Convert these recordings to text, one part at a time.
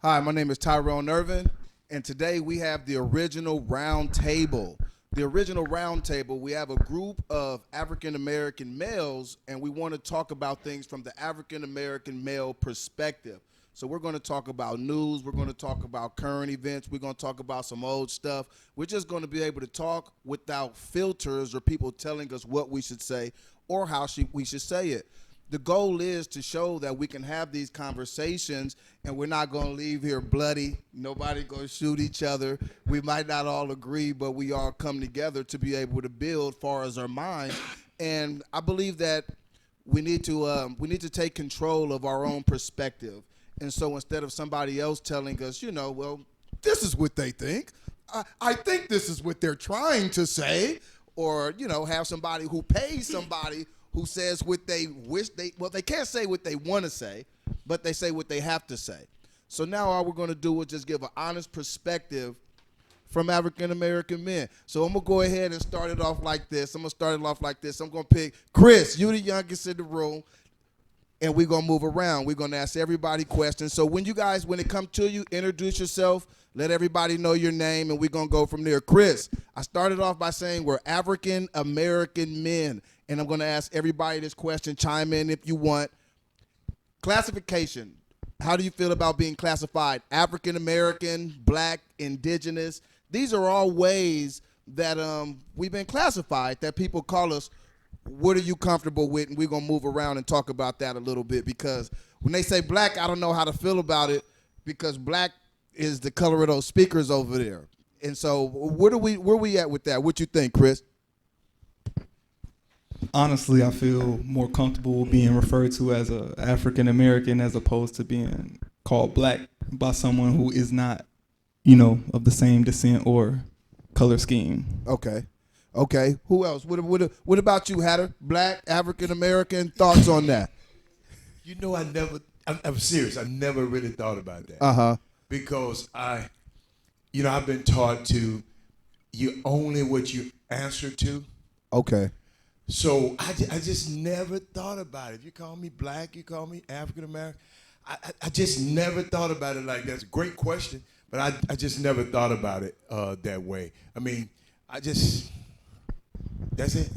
Hi, my name is Tyrone Irvin, and today we have the original Roundtable. The original Roundtable, we have a group of African American males, and we want to talk about things from the African American male perspective. So we're going to talk about news, we're going to talk about current events, we're going to talk about some old stuff. We're just going to be able to talk without filters or people telling us what we should say or how we should say it. The goal is to show that we can have these conversations and we're not going to leave here bloody. Nobody going to shoot each other. We might not all agree, but we all come together to be able to build far as our minds. And I believe that we need to take control of our own perspective. And so instead of somebody else telling us, well, this is what they think. I think this is what they're trying to say. Or, have somebody who pays somebody who says what they wish they can't say what they want to say, but they say what they have to say. So now all we're going to do is just give an honest perspective from African American men. So I'm going to go ahead and start it off like this. I'm going to pick Chris, you the youngest in the room, and we're going to move around. We're going to ask everybody questions. So when it comes to you, introduce yourself, let everybody know your name, and we're going to go from there. Chris, I started off by saying we're African American men. And I'm going to ask everybody this question. Chime in if you want. Classification. How do you feel about being classified? African American, Black, Indigenous. These are all ways that we've been classified, that people call us. What are you comfortable with? And we're going to move around and talk about that a little bit, because when they say Black, I don't know how to feel about it, because Black is the color of those speakers over there. And so where we at with that? What you think, Chris? Honestly, I feel more comfortable being referred to as a African American as opposed to being called Black by someone who is not, of the same descent or color scheme. Okay. Who else? What about you, Hatter? Black, African American, thoughts on that? I'm serious. I never really thought about that. Uh-huh. Because I've been taught you only what you answer to. Okay. So I just never thought about it. If you call me Black, you call me African American. I just never thought about it like that. It's a great question, but I just never thought about it that way. I mean, that's it.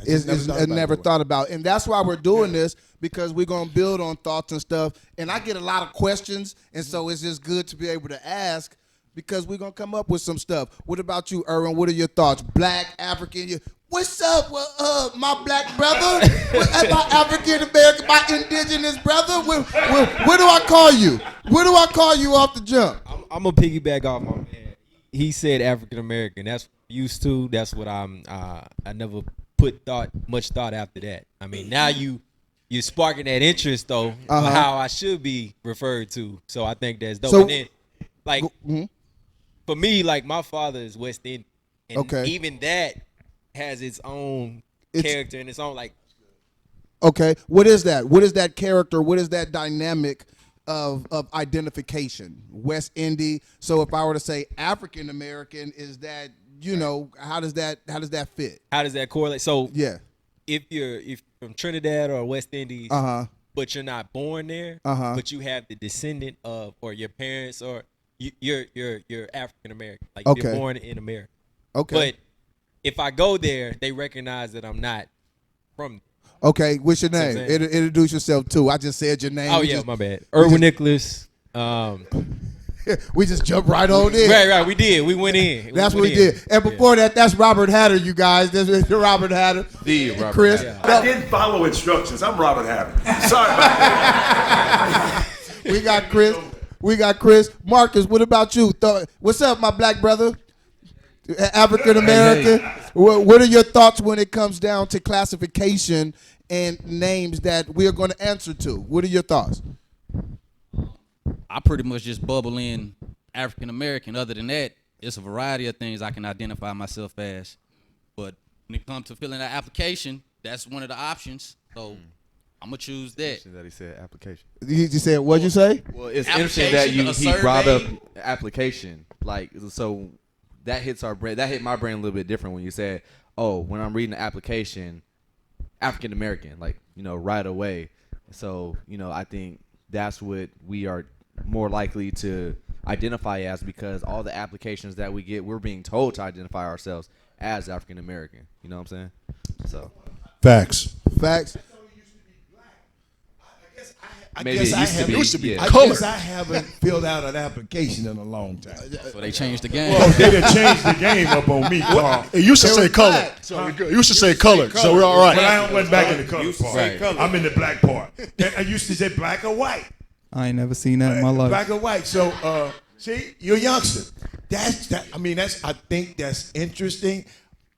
I never thought about it. And that's why we're doing this, because we're going to build on thoughts and stuff. And I get a lot of questions, and so it's just good to be able to ask, because we're going to come up with some stuff. What about you, Erwin? What are your thoughts? Black, African? What's up, my Black brother? My African American, my Indigenous brother? Where do I call you? Where do I call you off the jump? I'm going to piggyback off my man. He said African American. That's what I'm used to. That's what I never put much thought after that. I mean, now you're sparking that interest, though, of how I should be referred to. So I think that's dope. So, and then, for me, my father is West Indian. And even that has its own character and its own, Okay, what is that? What is that character? What is that dynamic of identification? West Indian. So if I were to say African American, is that, how does that fit? How does that correlate? So yeah, if you're from Trinidad or West Indies, but you're not born there, but you have the descendant of, or your parents, or you're African American, you're born in America. Okay. But if I go there, they recognize that I'm not from there. Okay, what's your name? Introduce yourself too. I just said your name. Oh, my bad. Erwin Nicholas. We just jumped right on in. Right. We did. We went in. That's what we did. And before that, that's Robert Hatter, you guys. That's Robert Hatter. The Robert Chris. Hatter. I didn't follow instructions. I'm Robert Hatter. Sorry about that. We got Chris. Marcus, what about you? What's up, my Black brother? African American. Hey. What are your thoughts when it comes down to classification and names that we are going to answer to? What are your thoughts? I pretty much just bubble in African American. Other than that, it's a variety of things I can identify myself as. But when it comes to filling out application, that's one of the options. So I'm gonna choose that. That he said application. You said, what'd you say? Well, it's interesting that he brought up application. So that hits our brain. That hit my brain a little bit different when you said, "Oh, when I'm reading the application, African American," right away. So I think that's what we are more likely to identify as, because all the applications that we get, we're being told to identify ourselves as African American. You know what I'm saying? So Facts. maybe it used to be I color. guess I haven't filled out an application in a long time. So they changed the game. Well, they done changed the game up on me, Carl. It used to say color. So we're good. It used to say color. So we're all But right. I went back in the color part. Right. I'm in the black part. And I used to say black or white. I ain't never seen that in my life. Black or white. So, see, you're a youngster. I think that's interesting.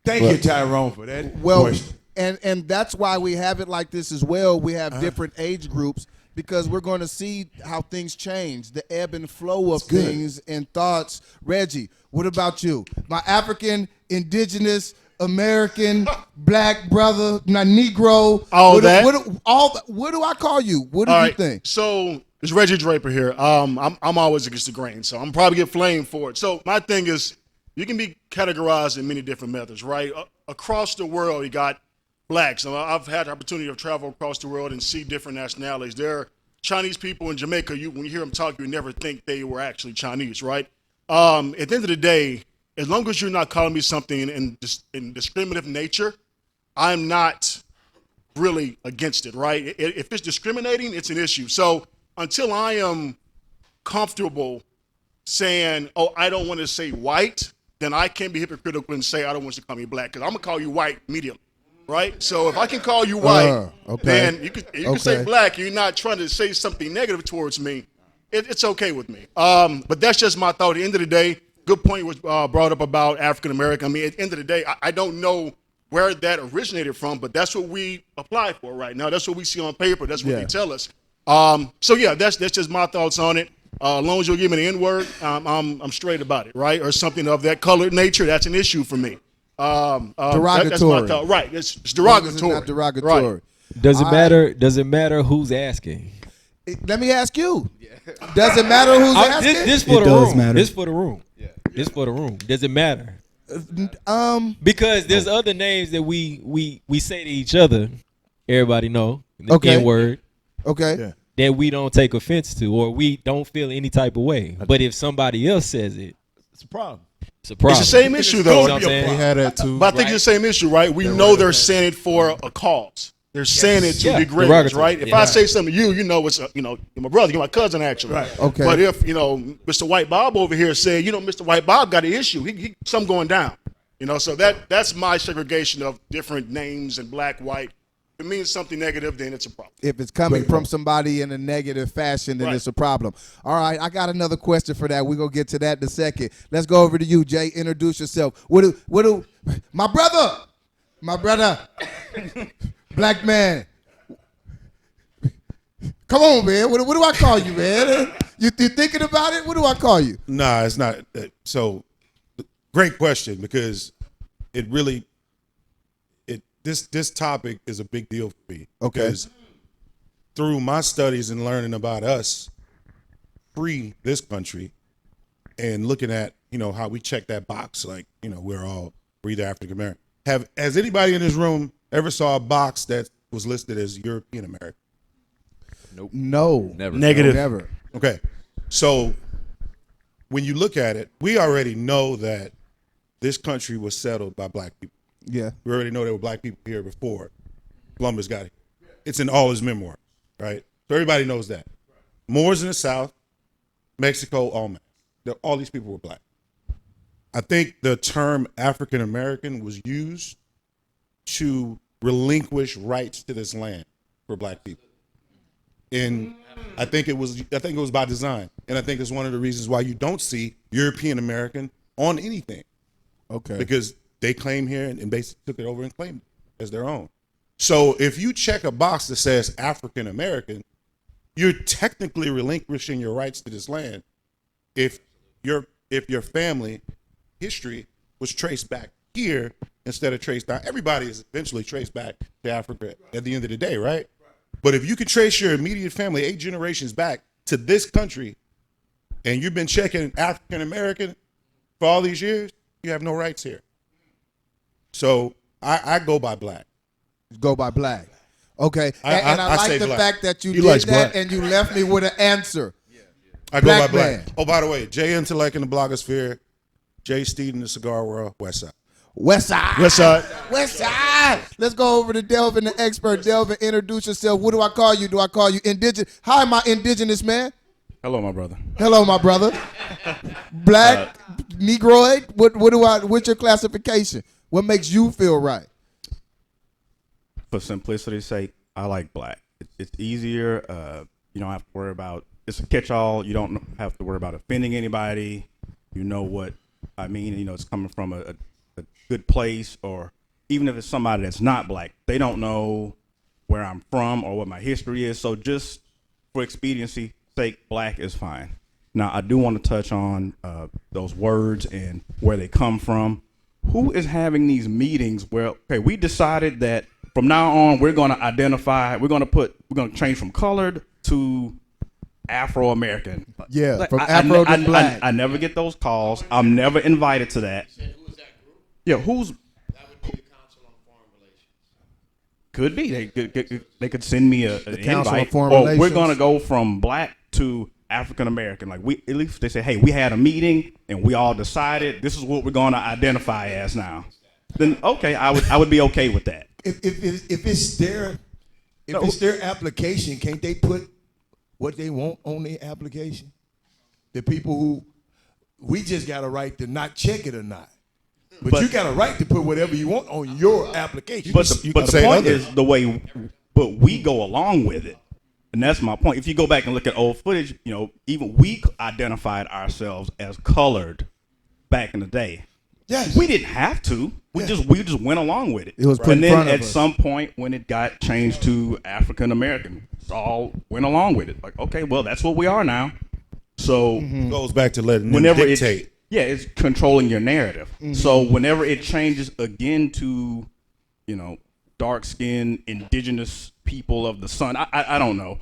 Thank you, Tyrone, for that question. And that's why we have it like this as well. We have different age groups because we're going to see how things change, the ebb and flow of things and thoughts. Reggie, what about you? My African, Indigenous, American, black brother, my Negro. What do I call you? What do you think? So it's Reggie Draper here. I'm always against the grain, so I'm probably get flamed for it. So my thing is, you can be categorized in many different methods, right? Across the world, you got blacks. I've had the opportunity to travel across the world and see different nationalities. There are Chinese people in Jamaica. When you hear them talk, you would never think they were actually Chinese, right? At the end of the day, as long as you're not calling me something in discriminative nature, I'm not really against it, right? If it's discriminating, it's an issue. So until I am comfortable saying, oh, I don't want to say white, then I can't be hypocritical and say I don't want you to call me black, because I'm going to call you white immediately, right? So if I can call you white, then you can say black. You're not trying to say something negative towards me. It's okay with me. But that's just my thought. At the end of the day, good point was brought up about African American. I mean, at the end of the day, I don't know where that originated from, but that's what we apply for right now. That's what we see on paper. That's what they tell us. So yeah, that's just my thoughts on it. As long as you'll give me the N-word, I'm straight about it, right? Or something of that colored nature, that's an issue for me. Derogatory. That's my thought. Right, it's derogatory. It's not derogatory. Right. Does it matter? Does it matter who's asking? Let me ask you. Does it matter who's asking? This for It the does room. matter. This for the room. This for the room. Does it matter? Because there's other names that we say to each other. Everybody know the N-word. Okay. Yeah. That we don't take offense to, or we don't feel any type of way. But if somebody else says it, It's a problem. it's a problem. It's the same issue, though. You know what I'm saying? They had that too. But I think it's the same issue, right? We know they're saying it for a cause. They're saying it to degrade us, right? If I say something to you, you know, it's you're my brother, you're my cousin, actually. Right. Okay. But if Mr. White Bob over here said, Mr. White Bob got an issue, he something going down, so that's my segregation of different names and black, white. If it means something negative, then it's a problem. If it's coming from somebody in a negative fashion, then it's a problem. All right, I got another question for that. We're going to get to that in a second. Let's go over to you, Jay. Introduce yourself. My brother, black man. Come on, man. What do I call you, man? You thinking about it? What do I call you? Nah, it's not. So, great question, because it really, this topic is a big deal for me. Okay. Because through my studies and learning about us pre this country and looking at, how we check that box, like, we're either African American. Has anybody in this room ever saw a box that was listed as European American? nope, No. never. Negative. Never. Okay. So when you look at it, we already know that this country was settled by black people. Yeah. We already know there were black people here before Columbus got here. It's in all his memoirs, right? So everybody knows that. Moors in the South, Mexico, all these people were black. I think the term African American was used to relinquish rights to this land for black people. And I think it was by design. And I think it's one of the reasons why you don't see European American on anything. Okay. Because they came here and basically took it over and claimed it as their own. So if you check a box that says African American, you're technically relinquishing your rights to this land if your family history was traced back here instead of traced down. Everybody is eventually traced back to Africa at the end of the day, right? But if you could trace your immediate family 8 generations back to this country and you've been checking African American for all these years, you have no rights here. So I go by black. Go by black. Okay. And I like say the black. fact that you He did likes that black. and you left me with an answer. I go by Black Black. man. Oh, by the way, Jay Intellect in the blogosphere, Jay Steed in the cigar world, West Side. West Side. West Side. West Side. Let's go over to Delvin, the expert. Delvin, introduce yourself. What do I call you? Do I call you indigenous? Hi, my indigenous man. Hello, my brother. Hello, my brother. Black, Negroid. What's your classification? What makes you feel right? For simplicity's sake, I like black. It's easier. You don't have to worry about. It's a catch-all. You don't have to worry about offending anybody. You know what I mean. You know it's coming from a good place, or even if it's somebody that's not black, they don't know where I'm from or what my history is. So just for expediency sake, black is fine. Now, I do want to touch on those words and where they come from. Who is having these meetings where, okay, we decided that from now on we're going to identify, we're going to change from colored to Afro-American. Yeah, Like, from Afro to black. I never get those calls. I'm never invited to that. Yeah, who's? Could be. They could send me an Council of invite. Foreign Or Relations. we're gonna go from black to African American. Like we, at least they say, hey, we had a meeting and we all decided this is what we're gonna identify as now. Then okay, I would be okay with that. If it's their application, can't they put what they want on their application? The people who we just got a right to not check it or not. But you got a right to put whatever you want on your application. But the point is the way, but we go along with it. And that's my point. If you go back and look at old footage, you know, even we identified ourselves as colored back in the day. Yes. We didn't have to. We just went along with it. It was put and in then front of at us. some point when it got changed to African American, we all went along with it. Like, okay, well, that's what we are now. So Goes back to letting them whenever dictate. it's controlling your narrative. So whenever it changes again to, you know, dark-skinned indigenous people of the sun, I don't know.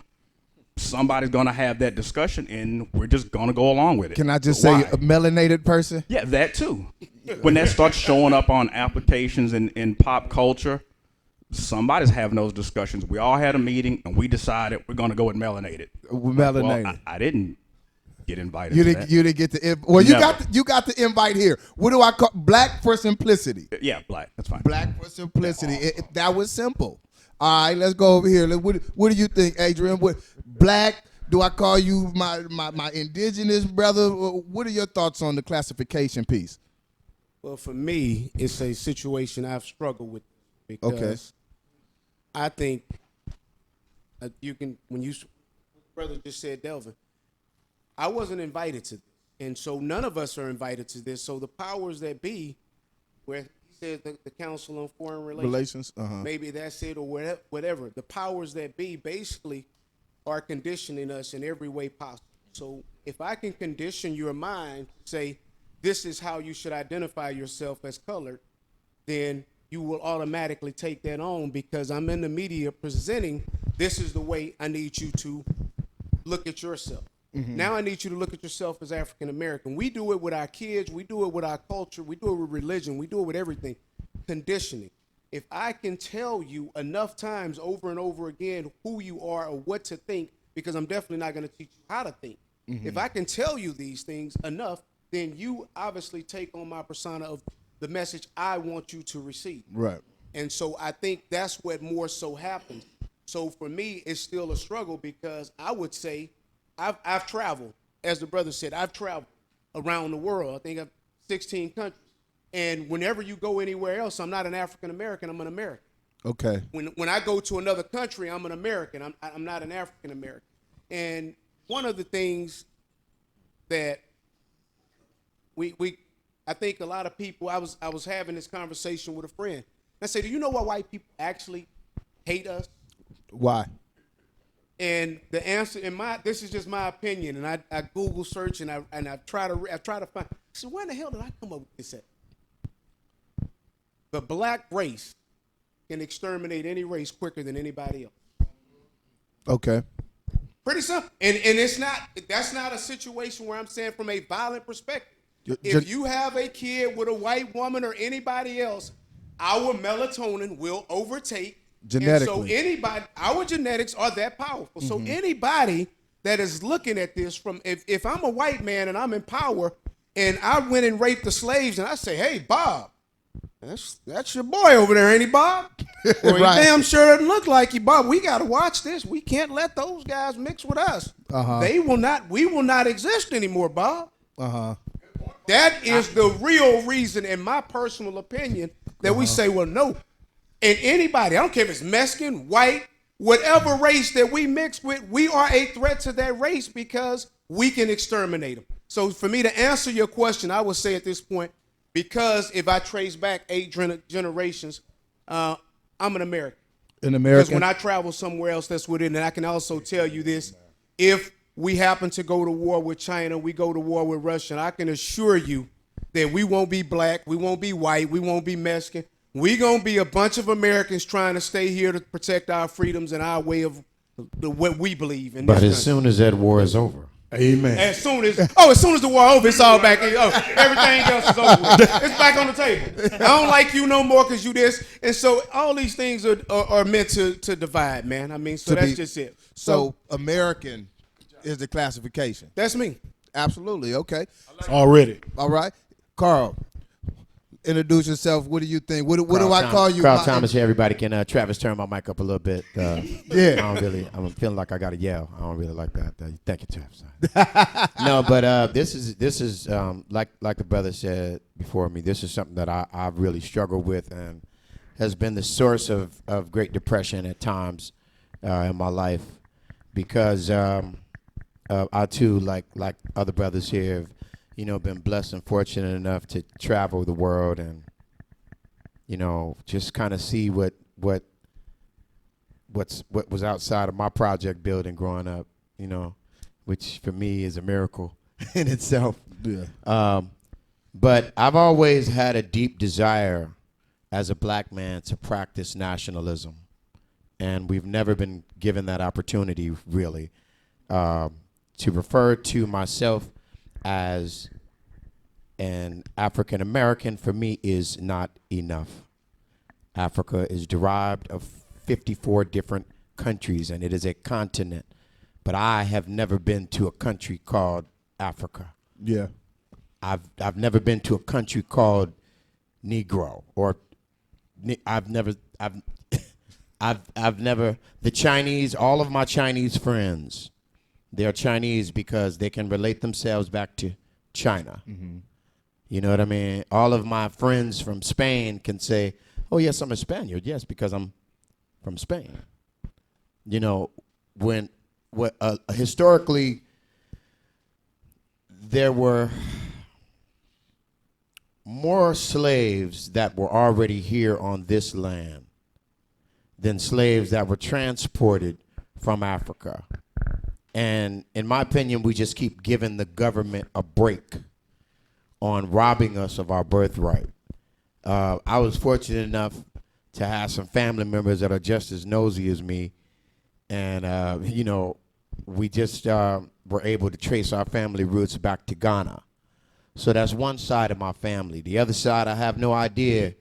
Somebody's gonna have that discussion, and we're just gonna go along with it. Can I just Why? say a melanated person? Yeah, that too. When that starts showing up on applications in pop culture, somebody's having those discussions. We all had a meeting, and we decided we're gonna go with melanated. Melanated. Well, I didn't get invited You to didn't. that. You didn't get the. Well, you Never. got the invite here. What do I call black for simplicity? Yeah, black. That's fine. Black for simplicity. That was simple. All right, let's go over here. What do you think, Adrian? What black? Do I call you my indigenous brother? What are your thoughts on the classification piece? Well, for me, it's a situation I've struggled with because I think you can, when you, brother just said, Delvin, I wasn't invited to this. And so none of us are invited to this. So the powers that be, where he said the Council on Foreign Relations, maybe that's it or whatever. The powers that be basically are conditioning us in every way possible. So if I can condition your mind to say, this is how you should identify yourself as colored, then you will automatically take that on because I'm in the media presenting this is the way I need you to look at yourself. Now I need you to look at yourself as African American. We do it with our kids. We do it with our culture. We do it with religion. We do it with everything. Conditioning. If I can tell you enough times over and over again who you are or what to think, because I'm definitely not going to teach you how to think. If I can tell you these things enough, then you obviously take on my persona of the message I want you to receive. Right. And so I think that's what more so happens. So for me, it's still a struggle because I would say I've traveled, as the brother said, I've traveled around the world. I think I've 16 countries. And whenever you go anywhere else, I'm not an African American, I'm an American. Okay. When I go to another country, I'm an American. I'm not an African American. And one of the things that I think a lot of people, I was having this conversation with a friend. I said, do you know why white people actually hate us? Why? And the answer, this is just my opinion, and I Google search and I try to find. So where the hell did I come up with this at? The black race can exterminate any race quicker than anybody else. Okay. Pretty simple. And that's not a situation where I'm saying from a violent perspective. If you have a kid with a white woman or anybody else, our melatonin will overtake. Genetically. And so our genetics are that powerful. So anybody that is looking at this from if I'm a white man and I'm in power and I went and raped the slaves and I say, hey, Bob, that's your boy over there, ain't he, Bob? Well, he damn sure doesn't look like you, Bob. We got to watch this. We can't let those guys mix with us. We will not exist anymore, Bob. That is the real reason, in my personal opinion, that we say, well, no. And anybody, I don't care if it's Mexican, white, whatever race that we mix with, we are a threat to that race because we can exterminate them. So for me to answer your question, I would say at this point, because if I trace back 8 generations, I'm an American. An American. Because when I travel somewhere else that's within, and I can also tell you this, if we happen to go to war with China, we go to war with Russia, and I can assure you that we won't be black, we won't be white, we won't be Mexican. We're going to be a bunch of Americans trying to stay here to protect our freedoms and our way of what we believe in. But as soon as that war is over. Amen. As soon as the war over, it's all back in. Everything else is over with. It's back on the table. I don't like you no more because you this. And so all these things are meant to divide, man. I mean, so that's just it. So American is the classification. That's me. Absolutely. Okay. Already. All right. Carl, introduce yourself. What do you think? What do I call you? Carl Thomas here. Everybody can, Travis, turn my mic up a little bit. Yeah. I'm feeling like I got to yell. I don't really like that. Thank you, Travis. No, but this is like the brother said before me, this is something that I've really struggled with and has been the source of great depression at times in my life because I too, like other brothers here, have been blessed and fortunate enough to travel the world and, just kind of see what was outside of my project building growing up, which for me is a miracle in itself. Yeah. But I've always had a deep desire as a black man to practice nationalism. And we've never been given that opportunity, really. To refer to myself as an African American for me is not enough. Africa is derived of 54 different countries and it is a continent. But I have never been to a country called Africa. Yeah. I've never been to a country called Negro or I've never the Chinese, all of my Chinese friends, they're Chinese because they can relate themselves back to China. Mm-hmm. You know what I mean? All of my friends from Spain can say, oh, yes, I'm a Spaniard. Yes, because I'm from Spain. Historically, there were more slaves that were already here on this land than slaves that were transported from Africa. And in my opinion, we just keep giving the government a break on robbing us of our birthright. I was fortunate enough to have some family members that are just as nosy as me. And, we just were able to trace our family roots back to Ghana. So that's one side of my family. The other side, I have no idea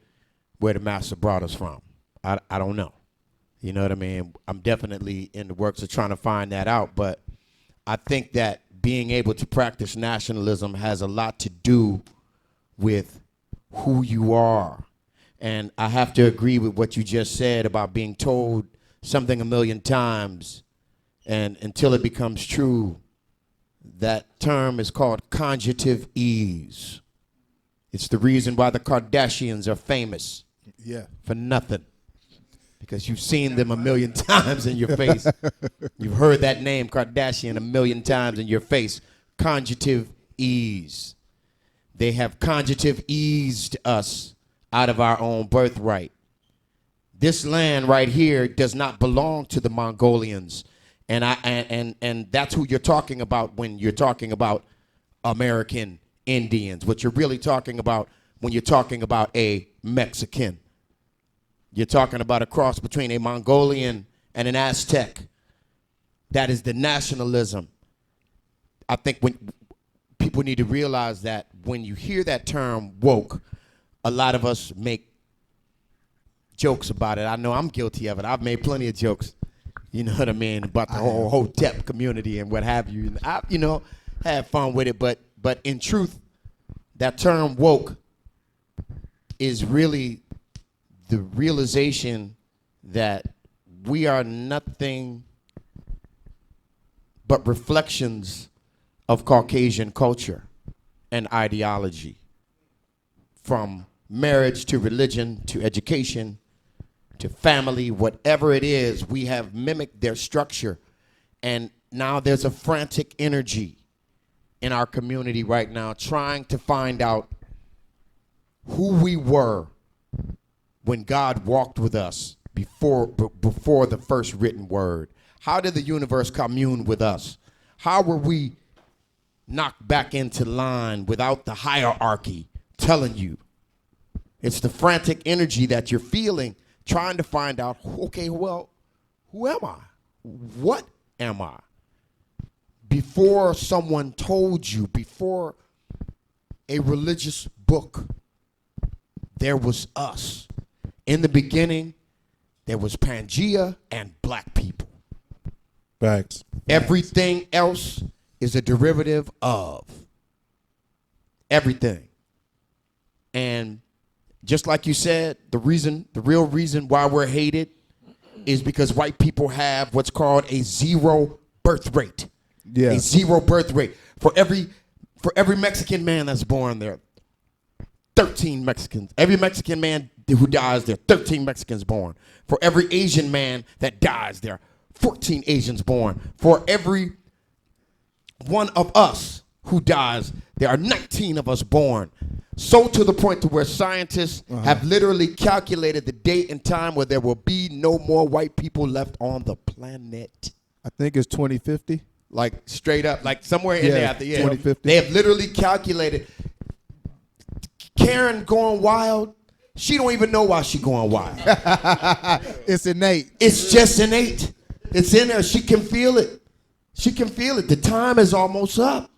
where the master brought us from. I don't know. You know what I mean? I'm definitely in the works of trying to find that out. But I think that being able to practice nationalism has a lot to do with who you are. And I have to agree with what you just said about being told something a million times and until it becomes true. That term is called conjugative ease. It's the reason why the Kardashians are famous. Yeah. For nothing. Because you've seen them a million times in your face. You've heard that name, Kardashian, a million times in your face. Conjugative ease. They have conjugative eased us out of our own birthright. This land right here does not belong to the Mongolians. And that's who you're talking about when you're talking about American Indians. What you're really talking about when you're talking about a Mexican. You're talking about a cross between a Mongolian and an Aztec. That is the nationalism. I think when people need to realize that when you hear that term woke, a lot of us make jokes about it. I know I'm guilty of it. I've made plenty of jokes. You know what I mean? About the whole Hotep community and what have you. And I, you know, had fun with it. But in truth, that term woke is really the realization that we are nothing but reflections of Caucasian culture and ideology. From marriage to religion to education to family, whatever it is, we have mimicked their structure. And now there's a frantic energy in our community right now trying to find out who we were when God walked with us before the first written word. How did the universe commune with us? How were we knocked back into line without the hierarchy telling you? It's the frantic energy that you're feeling, trying to find out, okay, well, who am I? What am I? Before someone told you, before a religious book, there was us. In the beginning, there was Pangea and black people. Facts. Everything else is a derivative of everything. And just like you said, the real reason why we're hated is because white people have what's called a zero birth rate. Yeah. A zero birth rate. For every Mexican man that's born, there are 13 Mexicans. Every Mexican man who dies, there are 13 Mexicans born. For every Asian man that dies, there are 14 Asians born. For every one of us who dies, there are 19 of us born. So to the point to where scientists have literally calculated the date and time where there will be no more white people left on the planet. I think it's 2050. Like straight up, like somewhere in there. 2050. They have literally calculated. Karen going wild, she don't even know why she going wild. It's innate. It's just innate. It's in her. She can feel it. She can feel it. The time is almost up.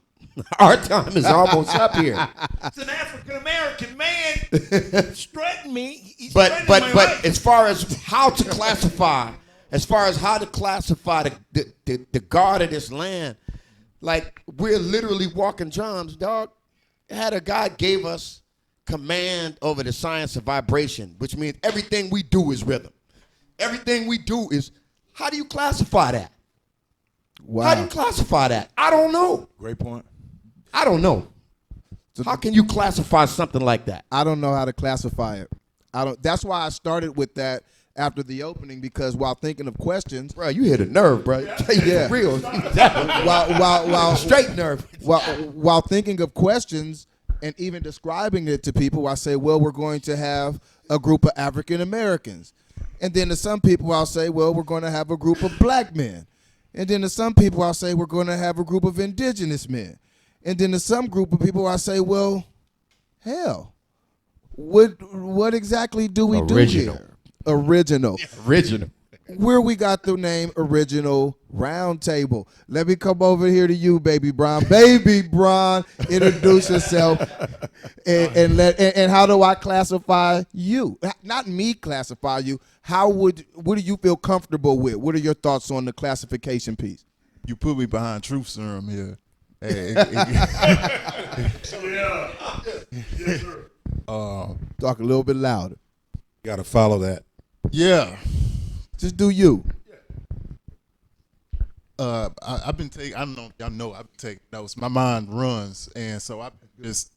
Our time is almost up here. It's an African American man strutting me. He's But threatening my life. as far as how to classify, the God of this land, like we're literally walking drums, dog. Had a God gave us command over the science of vibration, which means everything we do is rhythm. Everything we do is, how do you classify that? Wow. How do you classify that? I don't know. Great point. I don't know. How can you classify something like that? I don't know how to classify it. That's why I started with that after the opening, because while thinking of questions, Bro, you hit a nerve, bro. Yeah. For real. while Straight nerve. while thinking of questions and even describing it to people, I say, well, we're going to have a group of African Americans. And then to some people, I'll say, well, we're going to have a group of black men. And then to some people, I'll say, we're going to have a group of indigenous men. And then to some group of people, I say, well, hell, what exactly do we do here? Original. Where we got the name Original Roundtable. Let me come over here to you, Baby Bron. Baby Bron, introduce yourself. And how do I classify you? Not me classify you. What do you feel comfortable with? What are your thoughts on the classification piece? You put me behind truth serum here. Hey, Yes, sir. Talk a little bit louder. Got to follow that. yeah. Just do you. I've been taking. I don't know if y'all know. I've been taking notes. My mind runs, and so I've been just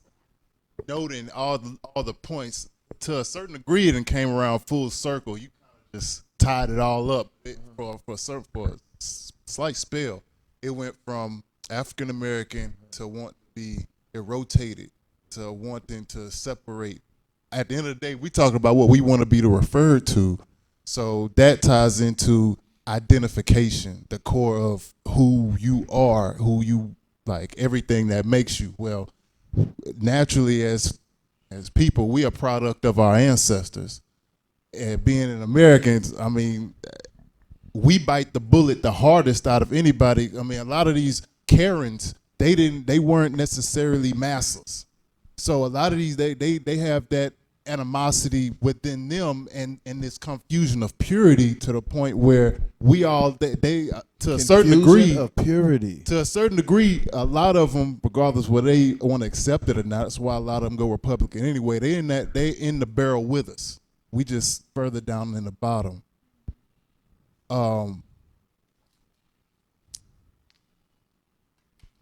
noting all the points to a certain degree. It came around full circle. You kind of just tied it all up for a slight spell. It went from African American to want to be rotated to wanting to separate. At the end of the day, we talking about what we want to be referred to. So that ties into identification, the core of who you are, who you like, everything that makes you. Well, naturally as people, we are a product of our ancestors. And being an Americans, I mean, we bite the bullet the hardest out of anybody. I mean, a lot of these Karens, they weren't necessarily masses. So a lot of these, they have that animosity within them and this confusion of purity to the point where we all they to a certain degree of purity. To a certain degree, a lot of them, regardless whether they want to accept it or not, that's why a lot of them go Republican anyway. They in the barrel with us. We just further down in the bottom.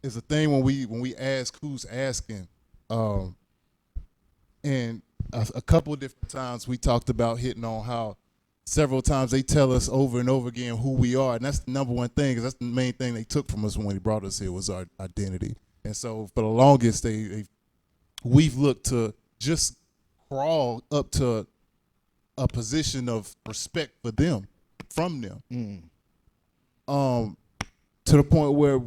It's a thing when we ask who's asking, and a couple of different times we talked about hitting on how several times they tell us over and over again who we are, and that's the number one thing, because that's the main thing they took from us when they brought us here was our identity. And so for the longest, we've looked to just crawl up to a position of respect for them, from them, to the point where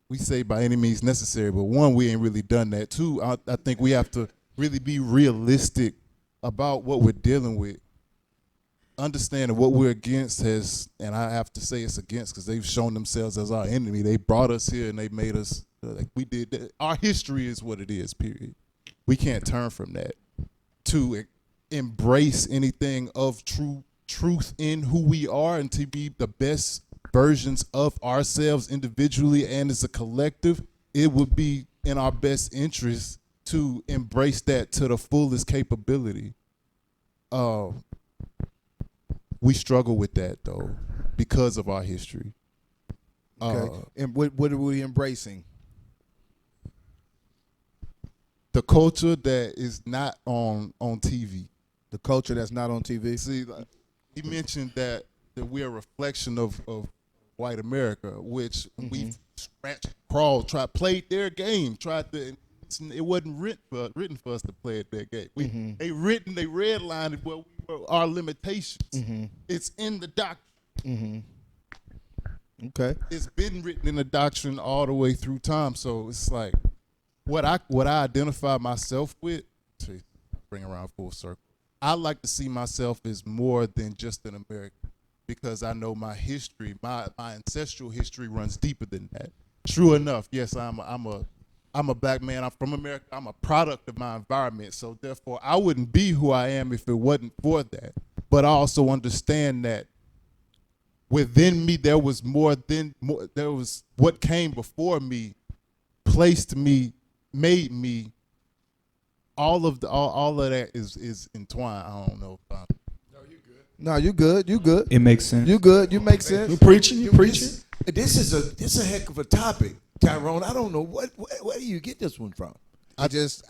we say by any means necessary, but one, we ain't really done that. Two, I think we have to really be realistic about what we're dealing with. Understanding what we're against and I have to say it's against because they've shown themselves as our enemy. They brought us here and they made us like we did that. Our history is what it is, period. We can't turn from that. To embrace anything of truth in who we are and to be the best versions of ourselves individually and as a collective, it would be in our best interest to embrace that to the fullest capability. We struggle with that though because of our history. Okay. And what are we embracing? The culture that is not on TV. The culture that's not on TV. See, he mentioned that we're a reflection of white America, which we've scratched, crawled, played their game, it wasn't written for us to play at their game. They redlined it our limitations. It's in the doctrine. Okay. It's been written in the doctrine all the way through time. So it's like what I identify myself with, to bring around full circle, I like to see myself as more than just an American, because I know my history, my ancestral history runs deeper than that. True enough, yes, I'm a black man. I'm from America. I'm a product of my environment. So therefore, I wouldn't be who I am if it wasn't for that. But I also understand that within me, there was there was what came before me, placed me, made me. All of that is entwined. I don't know if I'm. No, you good. You good. It makes sense. You good. You make sense. You preaching. This is a heck of a topic, Tyrone. I don't know where do you get this one from? Because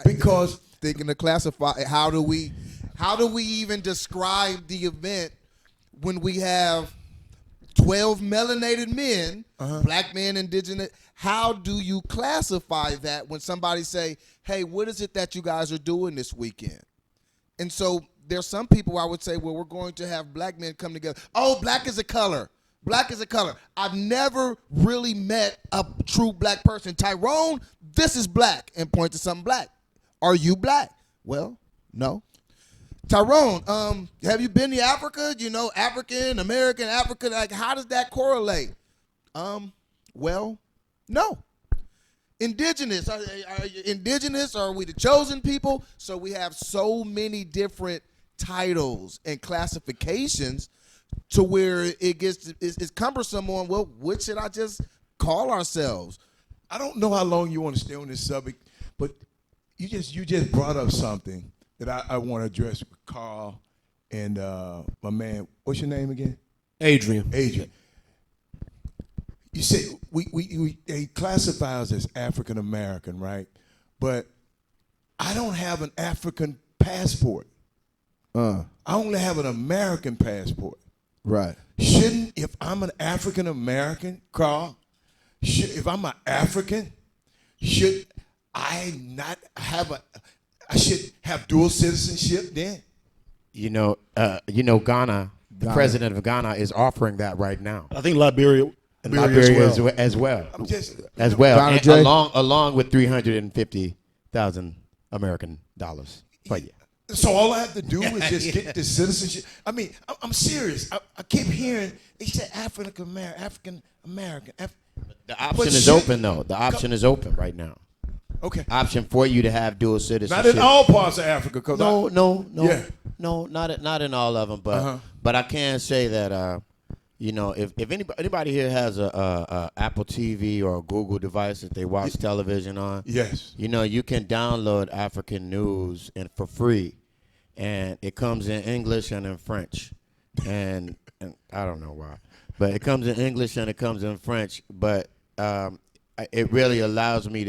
thinking to classify how do we even describe the event when we have 12 melanated men, black men, indigenous. How do you classify that when somebody say, hey, what is it that you guys are doing this weekend? And so there's some people I would say, well, we're going to have black men come together. Oh, black is a color. Black is a color. I've never really met a true black person. Tyrone, this is black, and point to something black. Are you black? Well, no. Tyrone, have you been to Africa? You know, African, American, Africa, like how does that correlate? Well, no. Indigenous, are you indigenous? Are we the chosen people? So we have so many different titles and classifications to where it gets it's cumbersome on, well, what should I just call ourselves? I don't know how long you want to stay on this subject, but you just brought up something that I want to address with Carl and my man. What's your name again? Adrian. You say they classify us as African American, right? But I don't have an African passport. I only have an American passport. Right. If I'm an African American, Carl, if I'm an African, should I not have I should have dual citizenship then? Ghana, the president of Ghana is offering that right now. I think Liberia as well. And along with $350,000 American dollars for you. So all I have to do is just get the citizenship. I mean, I'm serious. I keep hearing they say African American. The option is open though. The option is open right now. option for you to have dual citizenship. Not in all parts of Africa. No, Yeah. no, not in all of them. But I can say that if anybody here has a Apple TV or a Google device that they watch television on, yes, you can download African news and for free, and it comes in English and in French, and I don't know why, but it comes in English and it comes in French, but it really allows me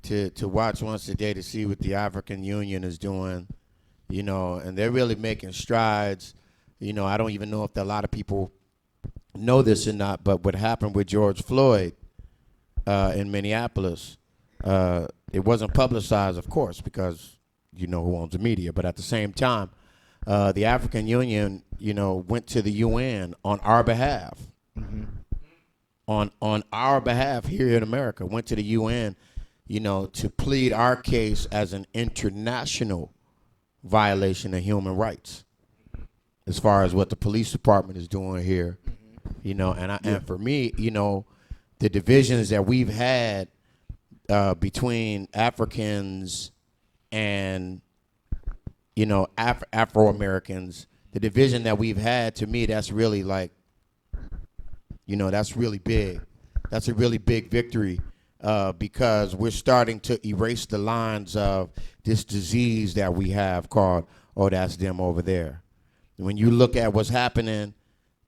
to watch once a day to see what the African Union is doing, and they're really making strides. I don't even know if a lot of people know this or not, but what happened with George Floyd in Minneapolis, it wasn't publicized, of course, because you know who owns the media, but at the same time, the African Union, went to the UN on our behalf. Mm-hmm. On our behalf here in America, went to the UN, to plead our case as an international violation of human rights, as far as what the police department is doing here, and for me, the divisions that we've had between Africans and Afro-Americans, the division that we've had, to me, that's really like, that's really big. That's a really big victory because we're starting to erase the lines of this disease that we have called, oh, that's them over there. When you look at what's happening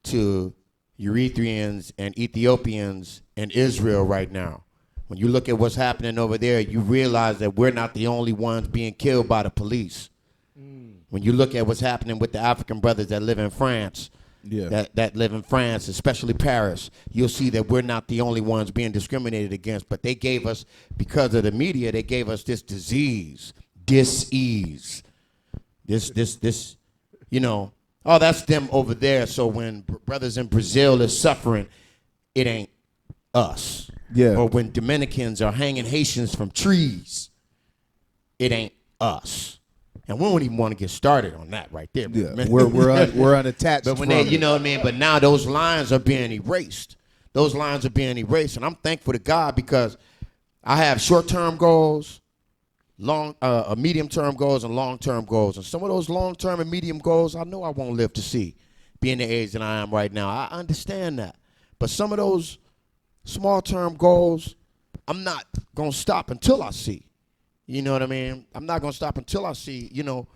to Eritreans and Ethiopians in Israel right now, when you look at what's happening over there, you realize that we're not the only ones being killed by the police. When you look at what's happening with the African brothers that live in France, that live in France, especially Paris, you'll see that we're not the only ones being discriminated against, but they gave us, because of the media, they gave us this disease, dis-ease, this, oh, that's them over there. So when brothers in Brazil is suffering, it ain't us. Yeah. Or when Dominicans are hanging Haitians from trees, it ain't us. And we don't even want to get started on that right there. Yeah, we're unattached. But when they, but now those lines are being erased. Those lines are being erased, and I'm thankful to God because I have short-term goals, medium-term goals, and long-term goals. And some of those long-term and medium goals, I know I won't live to see, being the age that I am right now. I understand that. But some of those small-term goals, I'm not gonna stop until I see. You know what I mean? I'm not gonna stop until I see.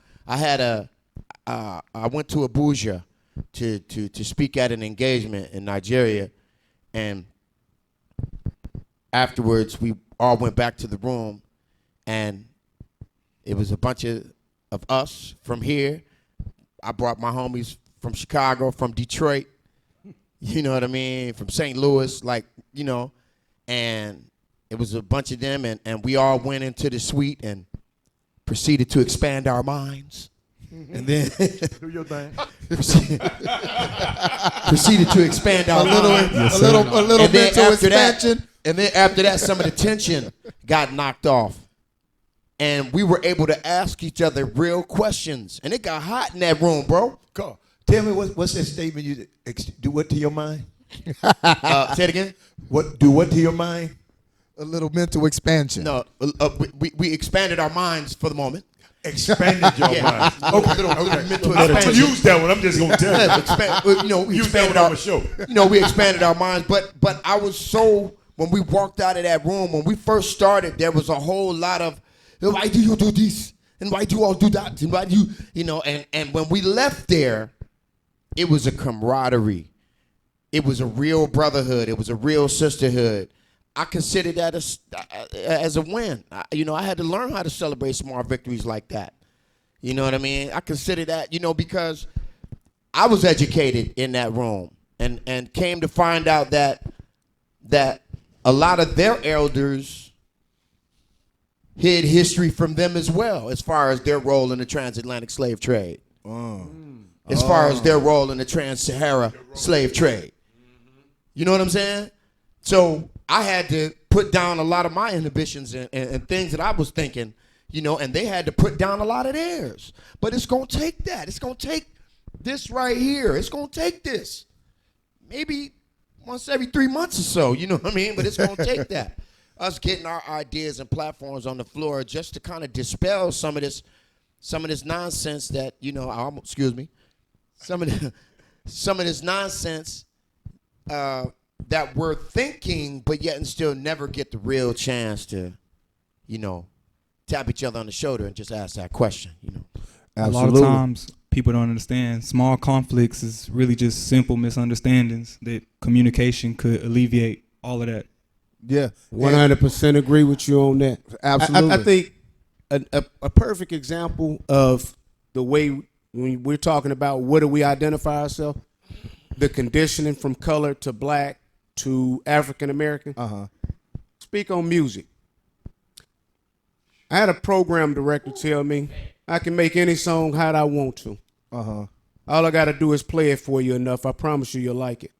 I went to Abuja to speak at an engagement in Nigeria, and afterwards we all went back to the room, and it was a bunch of us from here. I brought my homies from Chicago, from Detroit, you know what I mean, from St. Louis, and it was a bunch of them, and we all went into the suite and proceeded to expand our minds. And then do your thing. proceeded to expand our minds. A little mental expansion. And then after that, some of the tension got knocked off. And we were able to ask each other real questions. And it got hot in that room, bro. Carl, tell me what's that statement you do what to your mind? Say it again. Do what to your mind? A little mental expansion. No, we expanded our minds for the moment. Expanded your mind. Okay. Mental I'm expansion. use that one. I'm just gonna tell you. We Use that expanded one on our the show. We expanded our minds, but I was so, when we walked out of that room, when we first started, there was a whole lot of, why do you do this? And why do you all do that? And why do you, and when we left there, it was a camaraderie. It was a real brotherhood. It was a real sisterhood. I consider that as a win. I had to learn how to celebrate small victories like that. You know what I mean? I consider that, because I was educated in that room and came to find out that a lot of their elders hid history from them as well, as far as their role in the transatlantic slave trade. As far as their role in the trans-Sahara slave trade. You know what I'm saying? So I had to put down a lot of my inhibitions and things that I was thinking, and they had to put down a lot of theirs. But it's going to take that. It's going to take this right here. It's going to take this. Maybe once every 3 months or so, you know what I mean? But it's going to take that. us getting our ideas and platforms on the floor just to kind of dispel some of this nonsense that, some of this nonsense that we're thinking, but yet and still never get the real chance to, tap each other on the shoulder and just ask that question, A lot of times people don't understand small conflicts is really just simple misunderstandings that communication could alleviate all of that. Yeah, 100% agree with you on that. Absolutely. I think a perfect example of the way when we're talking about what do we identify ourselves, the conditioning from color to black to African American. Speak on music. I had a program director tell me I can make any song how I want to. All I got to do is play it for you enough. I promise you'll like it.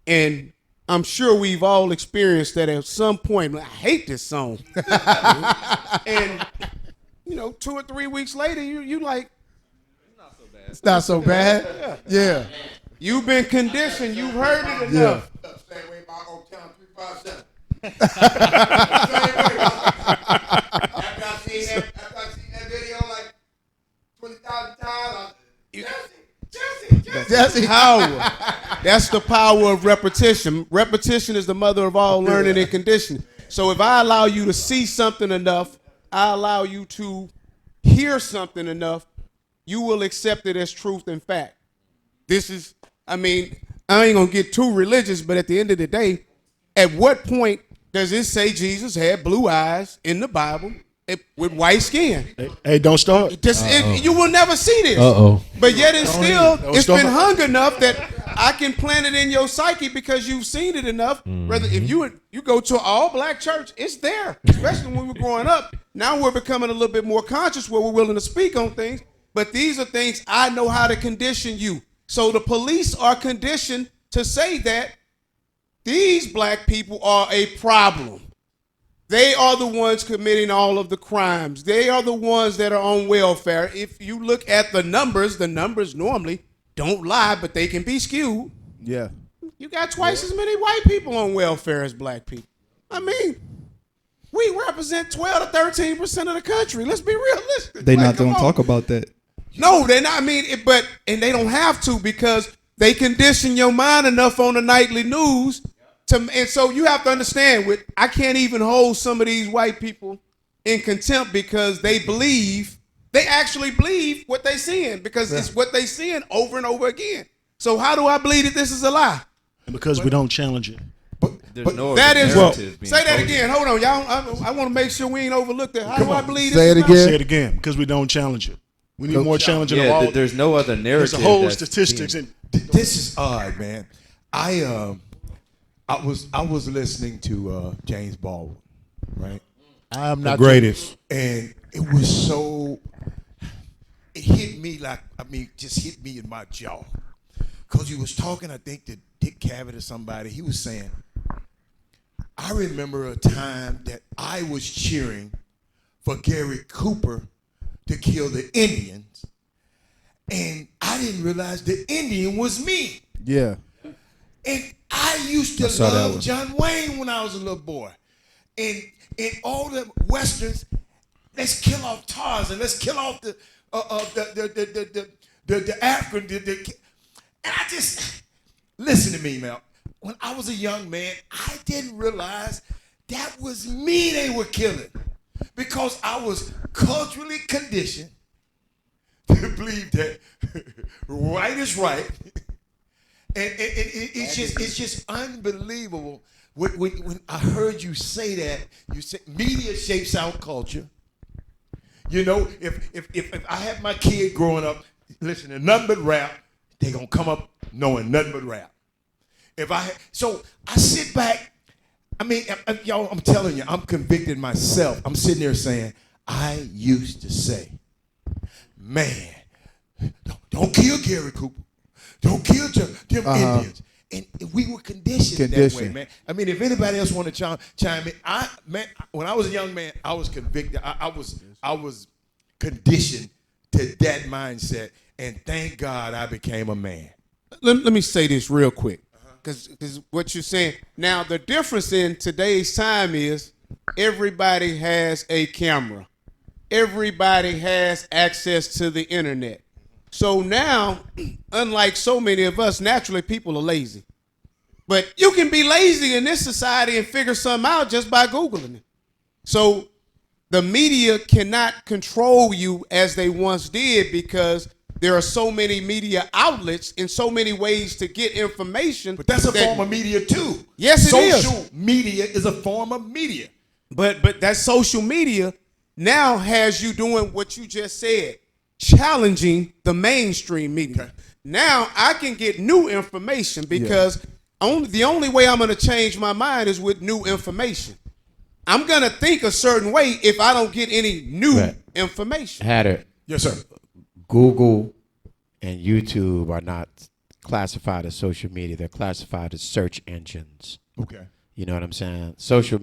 And I'm sure we've all experienced that at some point. I hate this song. And, 2 or 3 weeks later, you like, It's not so bad. Yeah. You've been conditioned. You've heard it enough. Same way about Old Town 357. After I seen that video like 20,000 times, Jesse. Power. That's the power of repetition. Repetition is the mother of all learning and conditioning. So if I allow you to see something enough, I allow you to hear something enough, you will accept it as truth and fact. I ain't going to get too religious, but at the end of the day, at what point does it say Jesus had blue eyes in the Bible with white skin? Hey, don't start. You will never see this. But yet it's been hung enough that I can plant it in your psyche because you've seen it enough. Rather, if you go to an all-black church, it's there, especially when we're growing up. Now we're becoming a little bit more conscious where we're willing to speak on things. But these are things I know how to condition you. So the police are conditioned to say that these black people are a problem. They are the ones committing all of the crimes. They are the ones that are on welfare. If you look at the numbers normally don't lie, but they can be skewed. Yeah. You got twice as many white people on welfare as black people. We represent 12 to 13% of the country. Let's be realistic. They not gonna talk about that. No, they're not. And they don't have to because they condition your mind enough on the nightly news. And so you have to understand, I can't even hold some of these white people in contempt because they actually believe what they seeing because it's what they seeing over and over again. So how do I believe that this is a lie? Because we don't challenge it. Say that again. Hold on, y'all. I want to make sure we ain't overlooked that. How do I believe this? Say it again. Say it again. Because we don't challenge it. We need more challenging of all. There's no other narrative. There's a whole statistics. This is odd, man. I was listening to James Baldwin, right? I'm not the greatest, and it was so. It hit me just hit me in my jaw, because he was talking. I think to Dick Cavett or somebody. He was saying, I remember a time that I was cheering for Gary Cooper to kill the Indians, and I didn't realize the Indian was me. Yeah. And I used to love John Wayne when I was a little boy. And in all the westerns, let's kill off Tarzan, let's kill off the African. And I just listen to me, man. When I was a young man, I didn't realize that was me they were killing, because I was culturally conditioned to believe that right is right. And it's just unbelievable. When I heard you say that, you said media shapes our culture. If I have my kid growing up listening to nothing but rap, they gonna come up knowing nothing but rap. So I sit back. Y'all, I'm telling you, I'm convicted myself. I'm sitting there saying, I used to say, man, don't kill Gary Cooper. Don't kill them Indians. And we were conditioned that way, man. If anybody else want to chime in, when I was a young man, I was convicted. I was conditioned to that mindset, and thank God I became a man. Let me say this real quick, because what you're saying now, the difference in today's time is everybody has a camera. Everybody has access to the internet. So now, unlike so many of us, naturally people are lazy. But you can be lazy in this society and figure something out just by Googling it. So the media cannot control you as they once did because there are so many media outlets and so many ways to get information. But that's a form of media too. Yes, it is. Social media is a form of media. But that social media now has you doing what you just said, challenging the mainstream media. Okay. Now I can get new information because the only way I'm going to change my mind is with new information. I'm going to think a certain way if I don't get any new information. Hatter. Yes, sir. Google and YouTube are not classified as social media. They're classified as search engines. Okay. You know what I'm saying? Social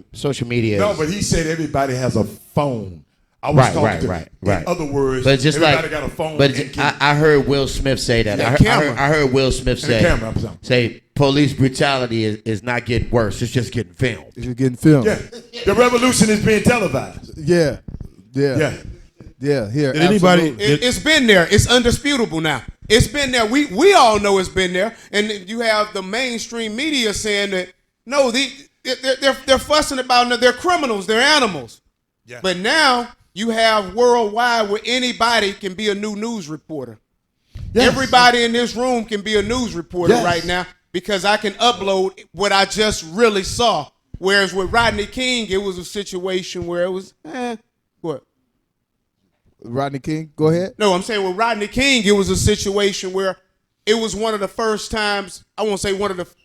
media. No, but he said everybody has a phone. I was talking right. In other words, but just everybody got a phone. But I heard Will Smith say that. I heard Will Smith say police brutality is not getting worse. It's just getting filmed. It's just getting filmed. Yeah. The revolution is being televised. Yeah. Here. Anybody? It's been there. It's undisputable now. It's been there. We all know it's been there. And you have the mainstream media saying that no, they're fussing about they're criminals. They're animals. Yeah. But now you have worldwide where anybody can be a new news reporter. Yes. Everybody in this room can be a news reporter right now because I can upload what I just really saw. Whereas with Rodney King, it was a situation where it was, what? Rodney King, go ahead. No, I'm saying with Rodney King, it was a situation where it was one of the first times, I won't say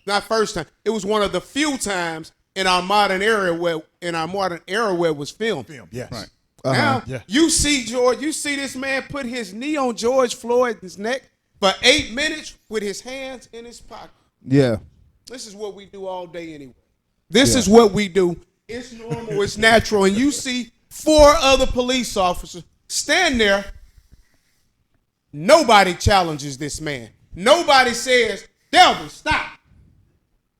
not first time, it was one of the few times in our modern era where it was filmed. Yes. Right. Now, you see this man put his knee on George Floyd's neck for 8 minutes with his hands in his pocket. Yeah. This is what we do all day anyway. This is what we do. It's normal, it's natural. And you see 4 other police officers stand there. Nobody challenges this man. Nobody says, Delvin, stop.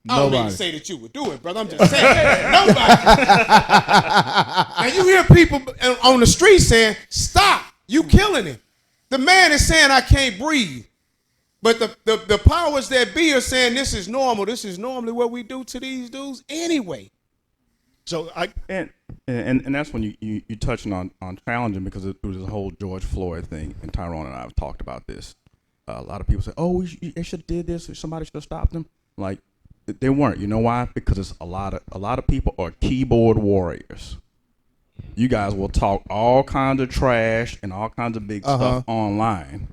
I don't mean to say that you would do it, brother. I'm just saying. Nobody. Now you hear people on the street saying, stop, you killing him. The man is saying, I can't breathe. But the powers that be are saying this is normal. This is normally what we do to these dudes anyway. So and that's when you touching on challenging because it was this whole George Floyd thing, and Tyrone and I have talked about this. A lot of people say, "Oh, they should have did this. Or somebody should have stopped them." Like they weren't. You know why? Because it's a lot of people are keyboard warriors. You guys will talk all kinds of trash and all kinds of big stuff online.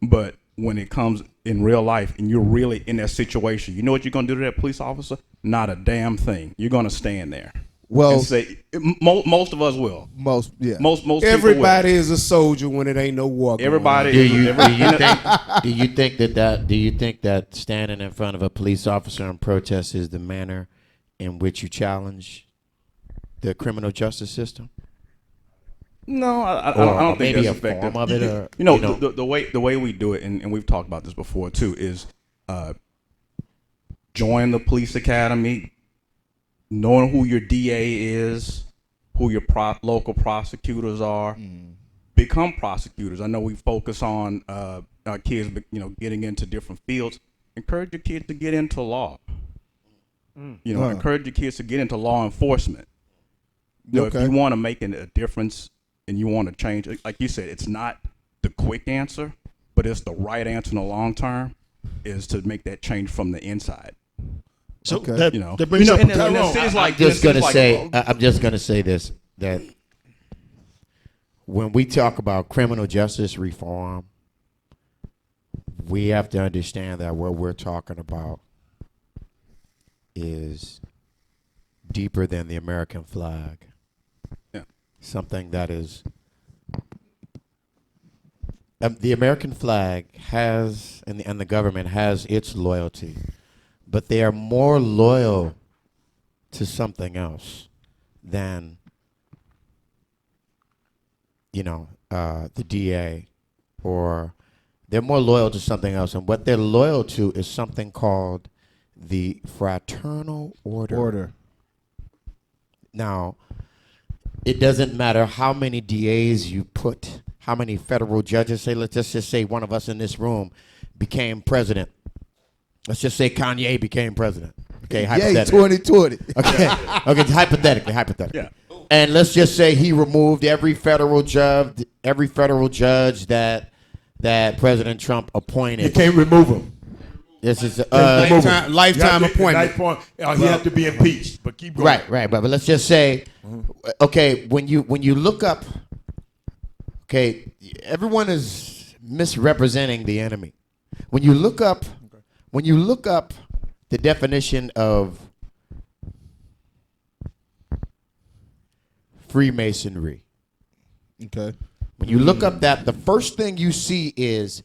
But when it comes in real life and you're really in that situation, you know what you're gonna do to that police officer? Not a damn thing. You're gonna stand there. Well, and say most of us will. Most everybody is a soldier when it ain't no war. Everybody. Do you think that standing in front of a police officer in protest is the manner in which you challenge the criminal justice system? No, I don't think that's effective. Form of it, or, the way we do it, and we've talked about this before too, is join the police academy, knowing who your DA is, who your local prosecutors are, become prosecutors. I know we focus on our kids, getting into different fields. Encourage your kids to get into law. Encourage your kids to get into law enforcement. If you want to make a difference and you want to change, like you said, it's not the quick answer, but it's the right answer in the long term, is to make that change from the inside. So that brings up. I'm just gonna say this, that when we talk about criminal justice reform, we have to understand that what we're talking about is deeper than the American flag. Yeah. Something that is the American flag has, and the government has its loyalty, but they are more loyal to something else than, the DA, or they're more loyal to something else. And what they're loyal to is something called the fraternal order. Now, it doesn't matter how many DAs you put, how many federal judges. Say, let's just say one of us in this room became president. Let's just say Kanye became president. Okay, hypothetically. 2020. Okay, hypothetically. Yeah. And let's just say he removed every federal judge that President Trump appointed. You can't remove him. This is lifetime appointment. He have to be impeached. But keep going. Right. But let's just say, okay, when you look up, okay, everyone is misrepresenting the enemy. When you look up the definition of Freemasonry. Okay. When you look up that, the first thing you see is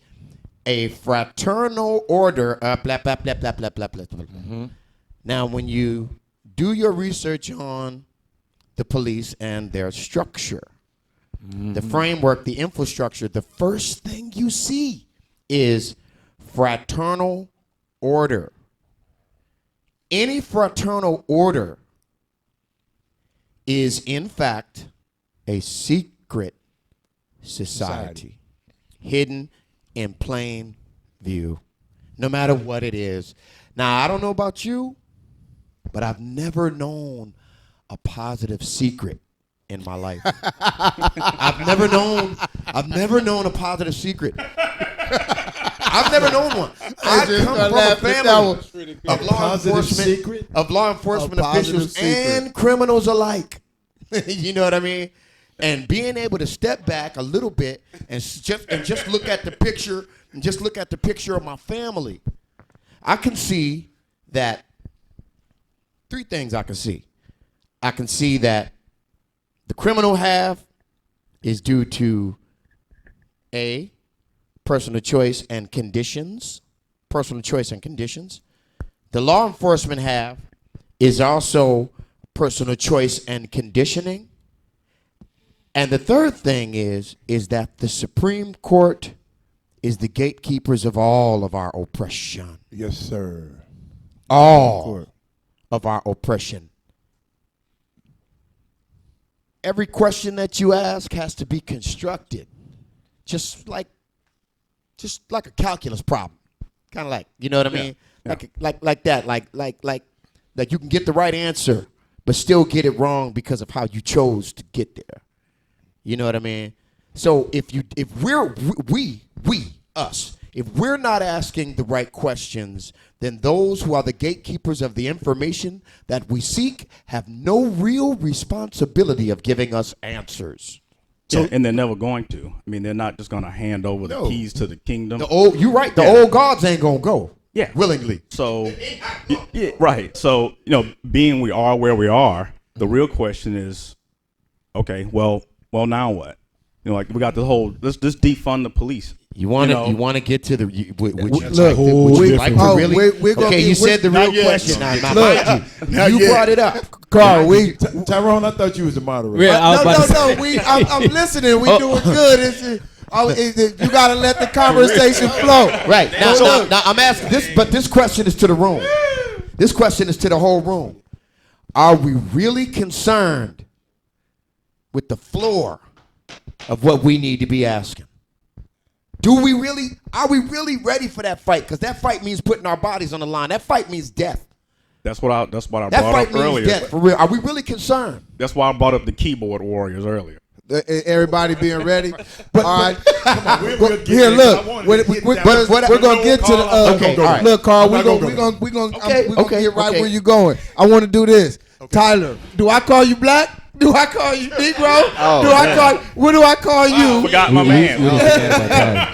a fraternal order. Blah, blah, blah, blah, blah, blah, blah, blah. Now, when you do your research on the police and their structure, the framework, the infrastructure, the first thing you see is fraternal order. Any fraternal order is, in fact, a secret society, hidden in plain view, no matter what it is. Now, I don't know about you, but I've never known a positive secret in my life. I've never known a positive secret. I've never known one. I come from a family of law enforcement officials and criminals alike. You know what I mean? And being able to step back a little bit and just look at the picture of my family, I can see that three things I can see. I can see that the criminal half is due to A, personal choice and conditions. The law enforcement half is also personal choice and conditioning. And the third thing is that the Supreme Court is the gatekeepers of all of our oppression. Yes, sir. All of our oppression. Every question that you ask has to be constructed, just like a calculus problem, kind of like, you know what I mean? Yeah. Like that, like you can get the right answer, but still get it wrong because of how you chose to get there. You know what I mean? So if we're not asking the right questions, then those who are the gatekeepers of the information that we seek have no real responsibility of giving us answers. So, and they're never going to. I mean, they're not just going to hand over the keys to the kingdom. You're right. The old gods ain't going to go. Yeah. Willingly. So, right. So, being we are where we are, the real question is, okay, well, now what? Like we got the whole, let's just defund the police. You want to get to the you said the real question. Now, you brought it up, Carl. Tyrone, I thought you was the moderator. Yeah, no. I'm listening. We doing good. You gotta let the conversation flow. Right now, I'm asking this, but this question is to the room. This question is to the whole room. Are we really concerned with the floor of what we need to be asking? Are we really ready for that fight? Because that fight means putting our bodies on the line. That fight means death. That's what I brought up earlier. Death, for real. Are we really concerned? That's why I brought up the keyboard warriors earlier. Everybody being ready. All right, come on. Here, look. We're gonna get to the. Okay, all right. Look, Carl. We're gonna get right where you're going. I want to do this. Okay. Tyler, do I call you black? Do I call you negro? What do I call you? I forgot my man.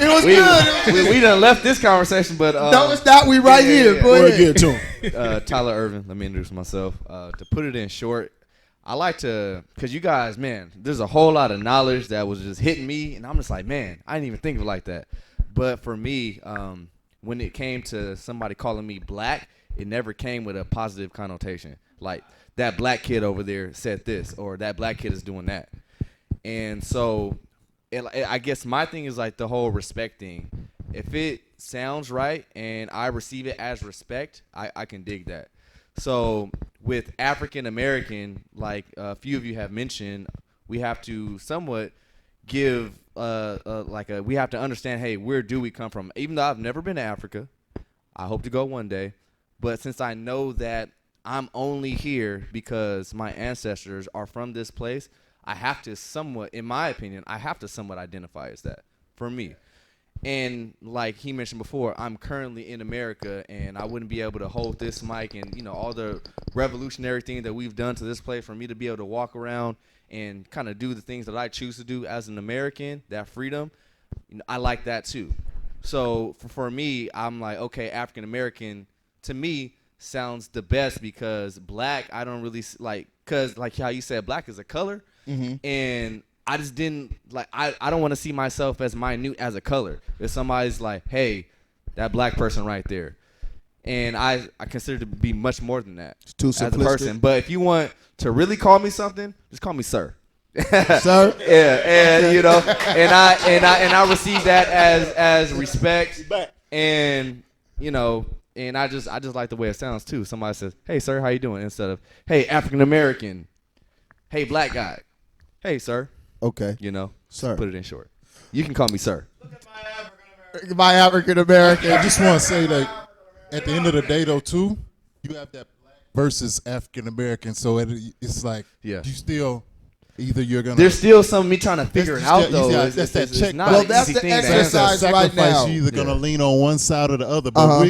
It was good. We done left this conversation, but no, it's not. We right here. Go ahead. Get to him. Tyler Irvin. Let me introduce myself. To put it in short, I like to, because you guys, man, there's a whole lot of knowledge that was just hitting me, and I'm just like, man, I didn't even think of it like that. But for me, when it came to somebody calling me black, it never came with a positive connotation. Like, that black kid over there said this, or that black kid is doing that. And so I guess my thing is like the whole respect thing. If it sounds right and I receive it as respect, I can dig that. So with African American, like a few of you have mentioned, we have to somewhat give we have to understand, hey, where do we come from? Even though I've never been to Africa, I hope to go one day. But since I know that I'm only here because my ancestors are from this place, I have to somewhat, in my opinion, I have to somewhat identify as that for me. And like he mentioned before, I'm currently in America, and I wouldn't be able to hold this mic and, you know, all the revolutionary things that we've done to this place for me to be able to walk around and kind of do the things that I choose to do as an American, that freedom, you know, I like that too. So for me, I'm like, okay, African American to me sounds the best because black, I don't really like, because like how you said, black is a color. And I just didn't like, I don't want to see myself as minute as a color. If somebody's like, hey, that black person right there. And I consider to be much more than that as a person. But if you want to really call me something, just call me sir. Sir? Yeah, and you know, and I receive that as respect. And you know, and I just like the way it sounds too. Somebody says, "Hey sir, how you doing?" instead of, "Hey African American." "Hey black guy." "Hey sir." Okay. You know, sir. Put it in short. You can call me sir. My African American. I just want to say that at the end of the day, though, too, you have that black versus African American. So it's like you still either you're gonna. There's still some of me trying to figure it out though. That's that check. Well, that's the exercise right now. You're either gonna lean on one side or the other, but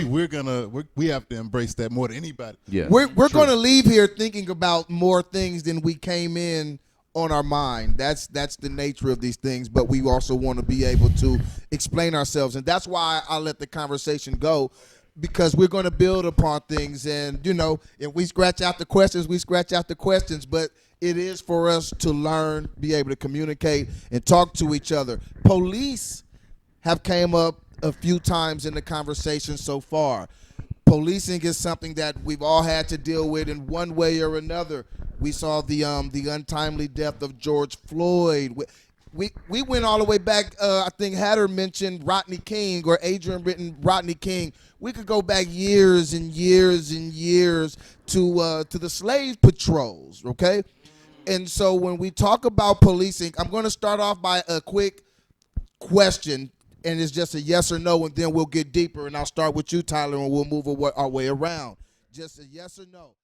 we have to embrace that more than anybody. Yeah, we're going to leave here thinking about more things than we came in on our mind. That's the nature of these things, but we also want to be able to explain ourselves, and that's why I let the conversation go, because we're going to build upon things. And you know, if we scratch out the questions, we scratch out the questions, but it is for us to learn, be able to communicate and talk to each other. Police have came up a few times in the conversation so far. Policing is something that we've all had to deal with in one way or another. We saw the untimely death of George Floyd. We went all the way back. I think Hatter mentioned Rodney King, or Adrian written Rodney King. We could go back years and years and years to the slave patrols. Okay, and so when we talk about policing, I'm going to start off by a quick question. And it's just a yes or no, and then we'll get deeper. And I'll start with you, Tyler, and we'll move our way around. Just a yes or no.